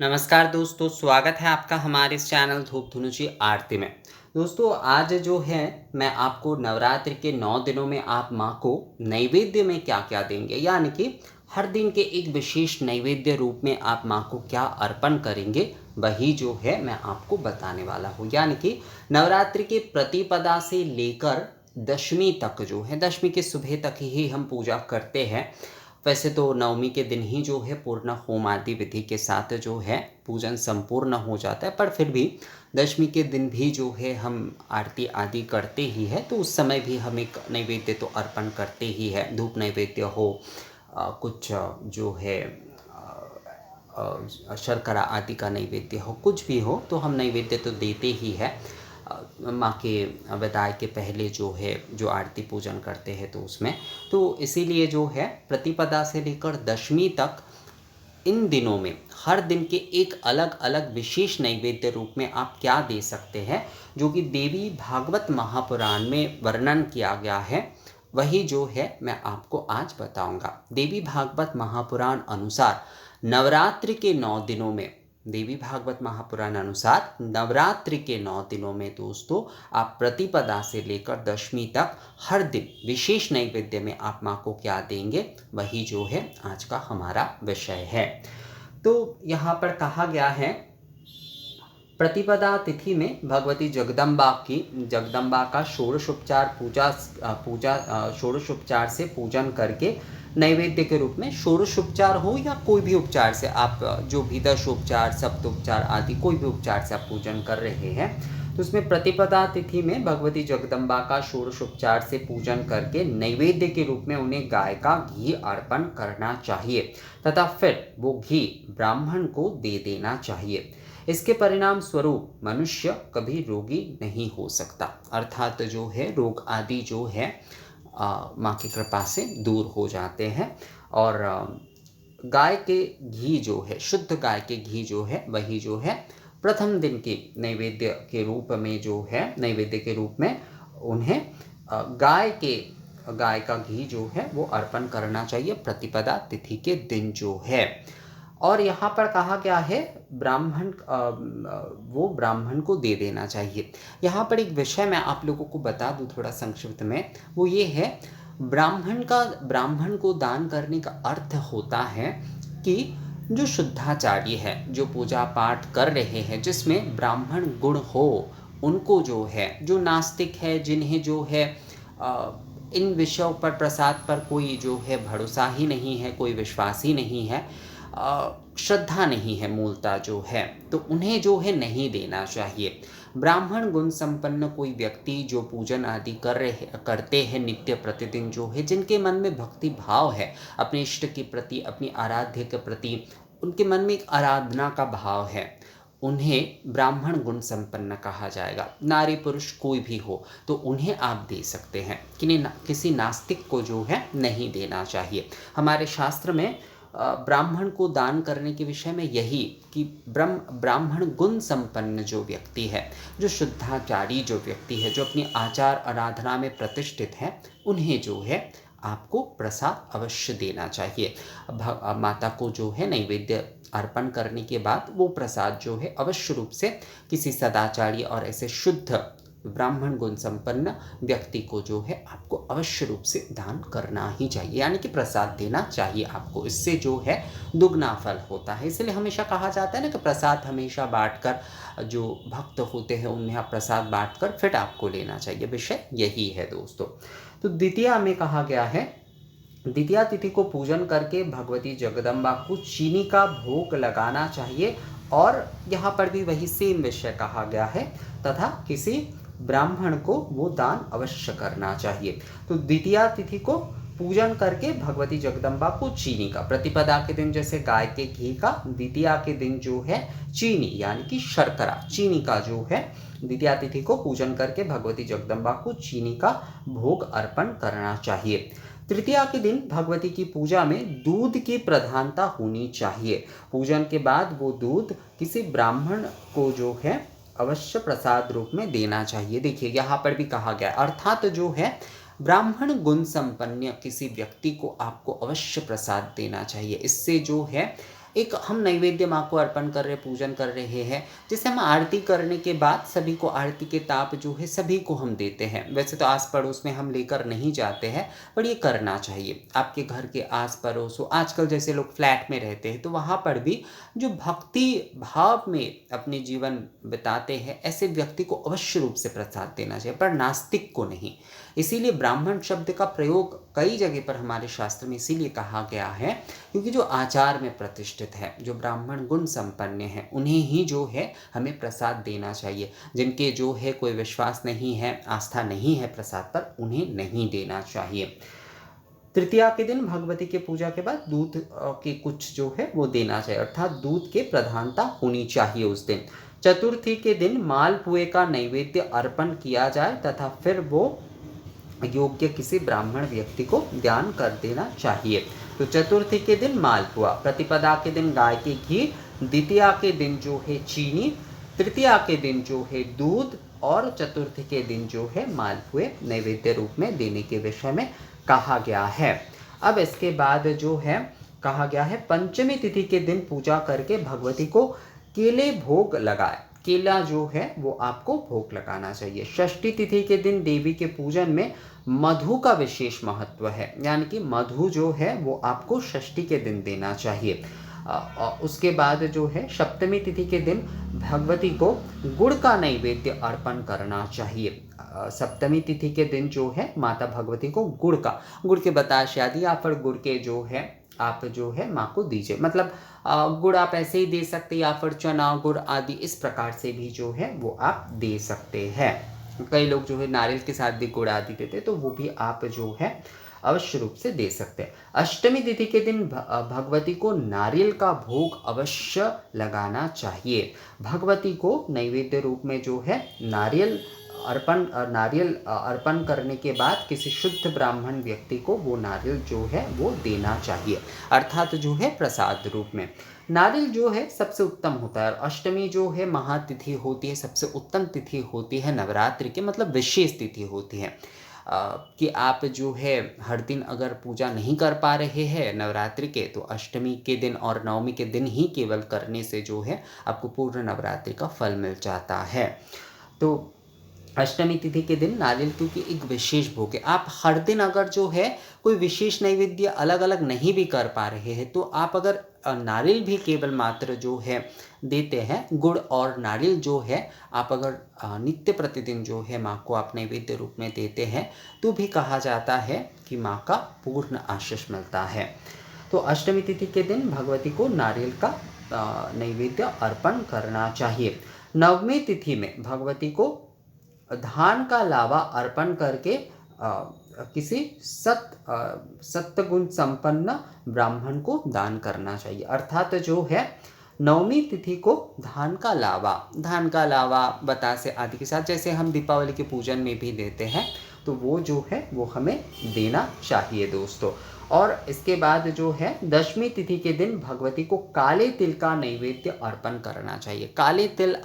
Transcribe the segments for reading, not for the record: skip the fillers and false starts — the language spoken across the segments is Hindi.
नमस्कार दोस्तों, स्वागत है आपका हमारे इस चैनल धूप धुनुची आरती में। दोस्तों आज जो है मैं आपको नवरात्रि के 9 दिनों में आप माँ को नैवेद्य में क्या-क्या देंगे, यानी कि हर दिन के एक विशेष नैवेद्य रूप में आप माँ को क्या अर्पण करेंगे, वही जो है मैं आपको बताने वाला हूँ। यानी कि नवरात्रि के प्रतिपदा से लेकर दशमी तक जो है, दशमी की सुबह तक ही हम पूजा करते हैं। वैसे तो नवमी के दिन ही जो है पूर्ण होम आदि विधि के साथ जो है पूजन संपूर्ण हो जाता है, पर फिर भी दशमी के दिन भी जो है हम आरती आदि करते ही है, तो उस समय भी हम एक नैवेद्य तो अर्पण करते ही है। धूप नैवेद्य हो, कुछ जो है शर्करा आदि का नैवेद्य हो, कुछ भी हो तो हम नैवेद्य तो देते ही है। माँ के विदाई के पहले जो है जो आरती पूजन करते हैं तो उसमें, तो इसीलिए जो है प्रतिपदा से लेकर दशमी तक इन दिनों में हर दिन के एक अलग अलग विशेष नैवेद्य रूप में आप क्या दे सकते हैं, जो कि देवी भागवत महापुराण में वर्णन किया गया है, वही जो है मैं आपको आज बताऊंगा। देवी भागवत महापुराण अनुसार नवरात्रि के 9 दिनों में, देवी भागवत महापुराण अनुसार नवरात्रि के 9 दिनों में दोस्तों आप प्रतिपदा से लेकर दशमी तक हर दिन विशेष नैवेद्य में आप माँ को क्या देंगे, वही जो है आज का हमारा विषय है। तो यहाँ पर कहा गया है, प्रतिपदा तिथि में भगवती जगदम्बा का षोडशोपचार षोडशोपचार से पूजन करके नैवेद्य के रूप में, षोडशोपचार हो या कोई भी उपचार से आप जो भी दशोपचार सप्तोपचार आदि कोई भी उपचार से आप पूजन कर रहे हैं, तो उसमें प्रतिपदा तिथि में भगवती जगदम्बा का षोडशोपचार से पूजन करके नैवेद्य के रूप में उन्हें गाय का घी अर्पण करना चाहिए तथा फिर वो घी ब्राह्मण को दे देना चाहिए। इसके परिणाम स्वरूप मनुष्य कभी रोगी नहीं हो सकता, अर्थात जो है रोग आदि जो है माँ की कृपा से दूर हो जाते हैं। और गाय के घी जो है, शुद्ध गाय के घी जो है, वही जो है प्रथम दिन के नैवेद्य के रूप में जो है, नैवेद्य के रूप में उन्हें गाय का घी जो है वो अर्पण करना चाहिए प्रतिपदा तिथि के दिन जो है। और यहाँ पर कहा गया है वो ब्राह्मण को दे देना चाहिए। यहाँ पर एक विषय मैं आप लोगों को बता दूं थोड़ा संक्षिप्त में, वो ये है, ब्राह्मण को दान करने का अर्थ होता है कि जो शुद्धाचार्य है, जो पूजा पाठ कर रहे हैं, जिसमें ब्राह्मण गुण हो, उनको जो है, जो नास्तिक है, जिन्हें जो है इन विषयों पर, प्रसाद पर कोई जो है भरोसा ही नहीं है, कोई विश्वास ही नहीं है, श्रद्धा नहीं है मूलता जो है, तो उन्हें जो है नहीं देना चाहिए। ब्राह्मण गुण संपन्न कोई व्यक्ति जो पूजन आदि करते हैं नित्य प्रतिदिन जो है, जिनके मन में भक्ति भाव है अपने इष्ट के प्रति, अपनी आराध्य के प्रति, उनके मन में एक आराधना का भाव है, उन्हें ब्राह्मण गुण संपन्न कहा जाएगा। नारी पुरुष कोई भी हो तो उन्हें आप दे सकते हैं, किसी नास्तिक को जो है नहीं देना चाहिए। हमारे शास्त्र में ब्राह्मण को दान करने के विषय में यही कि ब्राह्मण गुण संपन्न जो व्यक्ति है, जो शुद्धाचारी जो व्यक्ति है, जो अपनी आचार आराधना में प्रतिष्ठित है, उन्हें जो है आपको प्रसाद अवश्य देना चाहिए। माता को जो है नैवेद्य अर्पण करने के बाद वो प्रसाद जो है अवश्य रूप से किसी सदाचारी और ऐसे शुद्ध ब्राह्मण गुण संपन्न व्यक्ति को जो है आपको अवश्य रूप से दान करना ही चाहिए, यानी कि प्रसाद देना चाहिए आपको। इससे जो है दुगना फल होता है। इसलिए हमेशा कहा जाता है ना कि प्रसाद हमेशा बांटकर, जो भक्त होते हैं उन्हें आप प्रसाद बांटकर फिर आपको लेना चाहिए। विषय यही है दोस्तों। तो द्वितीया में कहा गया है, द्वितीया तिथि को पूजन करके भगवती जगदम्बा को चीनी का भोग लगाना चाहिए, और यहाँ पर भी वही सेम विषय कहा गया है, तथा किसी ब्राह्मण को वो दान अवश्य करना चाहिए। तो द्वितीया तिथि को पूजन करके भगवती जगदम्बा को चीनी का, प्रतिपदा के दिन जैसे गाय के घी का, द्वितीया के दिन जो है चीनी यानी कि शर्करा, चीनी का जो है, द्वितीया तिथि को पूजन करके भगवती जगदम्बा को चीनी का भोग अर्पण करना चाहिए। तृतीया के दिन भगवती की पूजा में दूध की प्रधानता होनी चाहिए। पूजन के बाद वो दूध किसी ब्राह्मण को जो है अवश्य प्रसाद रूप में देना चाहिए। देखिए यहाँ पर भी कहा गया, अर्थात जो है ब्राह्मण गुण संपन्न किसी व्यक्ति को आपको अवश्य प्रसाद देना चाहिए। इससे जो है एक हम नैवेद्य माँ को अर्पण कर रहे, पूजन कर रहे हैं। जैसे हम आरती करने के बाद सभी को आरती के ताप जो है सभी को हम देते हैं। वैसे तो आस पड़ोस में हम लेकर नहीं जाते हैं, पर ये करना चाहिए। आपके घर के आस पड़ोस हो, आजकल जैसे लोग फ्लैट में रहते हैं तो वहाँ पर भी जो भक्ति भाव में अपने जीवन बिताते हैं, ऐसे व्यक्ति को अवश्य रूप से प्रसाद देना चाहिए, पर नास्तिक को नहीं। इसीलिए ब्राह्मण शब्द का प्रयोग कई जगह पर हमारे शास्त्र में इसीलिए कहा गया है, क्योंकि जो आचार में प्रतिष्ठित है, जो ब्राह्मण गुण संपन्न हैं, उन्हें ही जो है हमें प्रसाद देना चाहिए। जिनके जो है कोई विश्वास नहीं है, आस्था नहीं है प्रसाद पर, उन्हें नहीं देना चाहिए। तृतीया के दिन भगवती के पूजा के बाद दूध के कुछ जो है वो देना चाहिए, अर्थात दूध के प्रधानता होनी चाहिए उस दिन। चतुर्थी के दिन मालपुए का नैवेद्य अर्पण किया जाए तथा फिर वो योग्य किसी ब्राह्मण व्यक्ति को दान कर देना चाहिए। तो चतुर्थी के दिन मालपुआ, प्रतिपदा के दिन गाय के घी, द्वितीया के दिन जो है चीनी, तृतीया के दिन जो है दूध और चतुर्थी के दिन जो है मालपुए नैवेद्य रूप में देने के विषय में कहा गया है। अब इसके बाद जो है कहा गया है पंचमी तिथि के दिन पूजा करके भगवती को केले भोग लगाए। केला जो है वो आपको भोग लगाना चाहिए। षष्ठी तिथि के दिन देवी के पूजन में मधु का विशेष महत्व है, यानी कि मधु जो है वो आपको षष्ठी के दिन देना चाहिए। उसके बाद जो है सप्तमी तिथि के दिन भगवती को गुड़ का नैवेद्य अर्पण करना चाहिए। सप्तमी तिथि के दिन जो है माता भगवती को गुड़ के बताश आदि या फिर गुड़ के जो है आप जो है माँ को दीजिए। मतलब गुड़ आप ऐसे ही दे सकते, या फिर चना गुड़ आदि इस प्रकार से भी जो है वो आप दे सकते हैं। कई लोग जो है नारियल के साथ भी गुड़ आदि देते, तो वो भी आप जो है अवश्य रूप से दे सकते हैं। अष्टमी तिथि के दिन भगवती को नारियल का भोग अवश्य लगाना चाहिए। भगवती को नैवेद्य रूप में जो है नारियल अर्पण करने के बाद किसी शुद्ध ब्राह्मण व्यक्ति को वो नारियल जो है वो देना चाहिए, अर्थात जो है प्रसाद रूप में। नारियल जो है सबसे उत्तम होता है, और अष्टमी जो है महातिथि होती है, सबसे उत्तम तिथि होती है नवरात्रि के, मतलब विशेष तिथि होती है। कि आप जो है हर दिन अगर पूजा नहीं कर पा रहे हैं नवरात्रि के, तो अष्टमी के दिन और नवमी के दिन ही केवल करने से जो है आपको पूर्ण नवरात्रि का फल मिल जाता है। तो अष्टमी तिथि के दिन नारियल क्योंकि एक विशेष भोग है, आप हर दिन अगर जो है कोई विशेष नैवेद्य अलग अलग नहीं भी कर पा रहे हैं, तो आप अगर नारियल भी केवल मात्र जो है देते हैं, गुड़ और नारियल जो है आप अगर नित्य प्रतिदिन जो है माँ को आप नैवेद्य रूप में देते हैं, तो भी कहा जाता है कि माँ का पूर्ण आशीष मिलता है। तो अष्टमी तिथि के दिन भगवती को नारियल का नैवेद्य अर्पण करना चाहिए। नवमी तिथि में भगवती को धान का लावा अर्पण करके किसी सत्गुण संपन्न ब्राह्मण को दान करना चाहिए। अर्थात जो है नवमी तिथि को धान का लावा बतासे आदि के साथ, जैसे हम दीपावली के पूजन में भी देते हैं, तो वो जो है वो हमें देना चाहिए दोस्तों। और इसके बाद जो है दशमी तिथि के दिन भगवती को काले तिल का नैवेद्य अर्पण करना चाहिए। काले तिल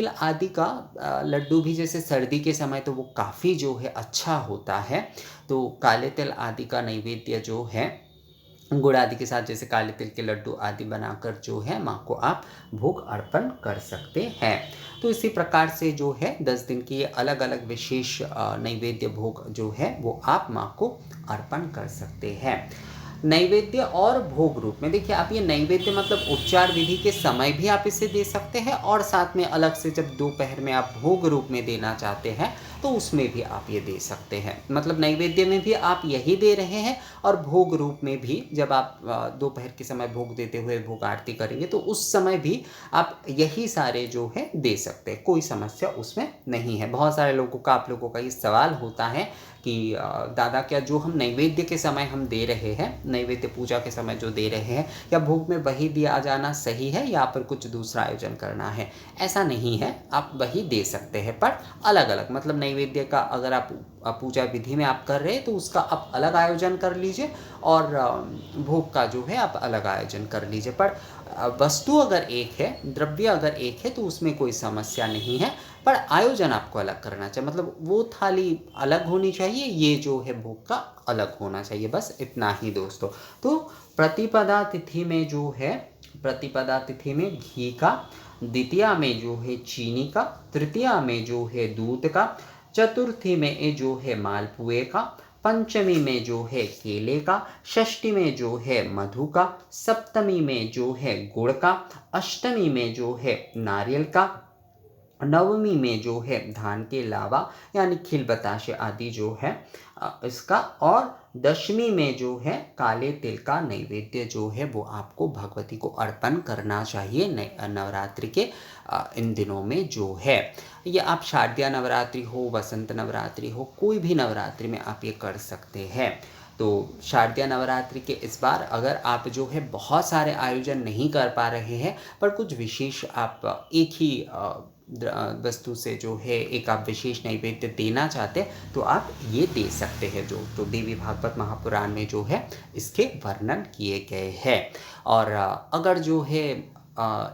आदि का लड्डू भी जैसे सर्दी के समय तो वो काफ़ी जो है अच्छा होता है, तो काले तिल आदि का नैवेद्य जो है गुड़ आदि के साथ जैसे काले तिल के लड्डू आदि बनाकर जो है माँ को आप भोग अर्पण कर सकते हैं। तो इसी प्रकार से जो है 10 दिन की अलग अलग विशेष नैवेद्य भोग जो है वो आप माँ को अर्पण कर सकते हैं। नैवेद्य और भोग रूप में देखिए, आप ये नैवेद्य मतलब उपचार विधि के समय भी आप इसे दे सकते हैं, और साथ में अलग से जब दोपहर में आप भोग रूप में देना चाहते हैं तो उसमें भी आप ये दे सकते हैं। मतलब नैवेद्य में भी आप यही दे रहे हैं, और भोग रूप में भी जब आप दोपहर के समय भोग देते हुए भोग आरती करेंगे तो उस समय भी आप यही सारे जो है दे सकते हैं, कोई समस्या उसमें नहीं है। बहुत सारे लोगों का, आप लोगों का ये सवाल होता है कि दादा क्या जो हम नैवेद्य के समय हम दे रहे हैं, नैवेद्य पूजा के समय जो दे रहे हैं, या भोग में वही दिया जाना सही है या फिर कुछ दूसरा आयोजन करना है? ऐसा नहीं है, आप वही दे सकते हैं, पर अलग अलग। मतलब नैवेद्य का अगर आप पूजा विधि में आप कर रहे हैं तो उसका आप अलग आयोजन कर लीजिए, और भोग का जो है आप अलग आयोजन कर लीजिए। पर वस्तु अगर एक है, द्रव्य अगर एक है, तो उसमें कोई समस्या नहीं है। पर आयोजन आपको अलग करना चाहिए, मतलब वो थाली अलग होनी चाहिए, ये जो है भोग का अलग होना चाहिए, बस इतना ही दोस्तों। तो प्रतिपदा तिथि में जो है, प्रतिपदा तिथि में घी का, द्वितीया में जो है चीनी का, तृतीया में जो है दूध का, चतुर्थी में जो है मालपुए का, पंचमी में जो है केले का, षष्ठी में जो है मधु का, सप्तमी में जो है गुड़ का, अष्टमी में जो है नारियल का, नवमी में जो है धान के लावा यानी खिल बताशे आदि जो है इसका, और दशमी में जो है काले तिल का नैवेद्य जो है वो आपको भगवती को अर्पण करना चाहिए नवरात्रि के इन दिनों में जो है। ये आप शारदीय नवरात्रि हो, वसंत नवरात्रि हो, कोई भी नवरात्रि में आप ये कर सकते हैं। तो शारदीय नवरात्रि के इस बार अगर आप जो है बहुत सारे आयोजन नहीं कर पा रहे हैं, पर कुछ विशेष आप एक ही वस्तु से जो है एक आप विशेष नैवेद्य देना चाहते हैं तो आप ये दे सकते हैं। जो तो देवी भागवत महापुराण में जो है इसके वर्णन किए गए हैं। और अगर जो है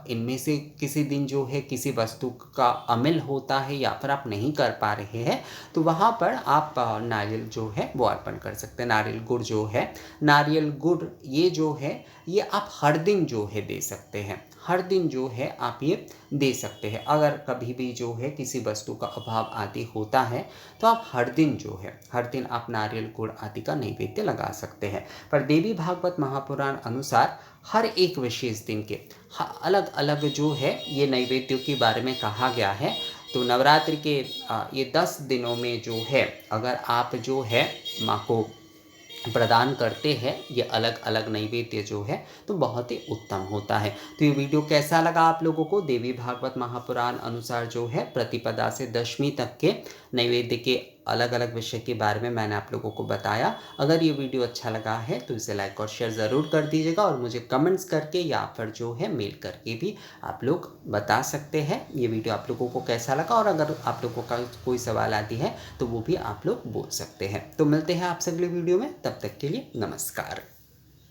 इनमें से किसी दिन जो है किसी वस्तु का अमिल होता है या फिर आप नहीं कर पा रहे हैं तो वहाँ पर आप नारियल जो है वो अर्पण कर सकते हैं। नारियल गुड़ जो है, नारियल गुड़ ये जो है ये आप हर दिन जो है दे सकते हैं, हर दिन जो है आप ये दे सकते हैं। अगर कभी भी जो है किसी वस्तु का अभाव आदि होता है तो आप हर दिन जो है, हर दिन आप नारियल गुड़ आदि का नैवेद्य लगा सकते हैं। पर देवी भागवत महापुराण अनुसार हर एक विशेष दिन के अलग अलग जो है ये नैवेद्यों के बारे में कहा गया है। तो नवरात्रि के ये 10 दिनों में जो है अगर आप जो है माँ को प्रदान करते हैं ये अलग अलग नैवेद्य जो है तो बहुत ही उत्तम होता है। तो ये वीडियो कैसा लगा आप लोगों को? देवी भागवत महापुराण अनुसार जो है प्रतिपदा से दशमी तक के नैवेद्य के अलग अलग विषय के बारे में मैंने आप लोगों को बताया। अगर ये वीडियो अच्छा लगा है तो इसे लाइक और शेयर ज़रूर कर दीजिएगा और मुझे कमेंट्स करके या फिर जो है मेल करके भी आप लोग बता सकते हैं ये वीडियो आप लोगों को कैसा लगा। और अगर आप लोगों का कोई सवाल आती है तो वो भी आप लोग बोल सकते हैं। तो मिलते हैं आपसे अगले वीडियो में, तब तक के लिए नमस्कार।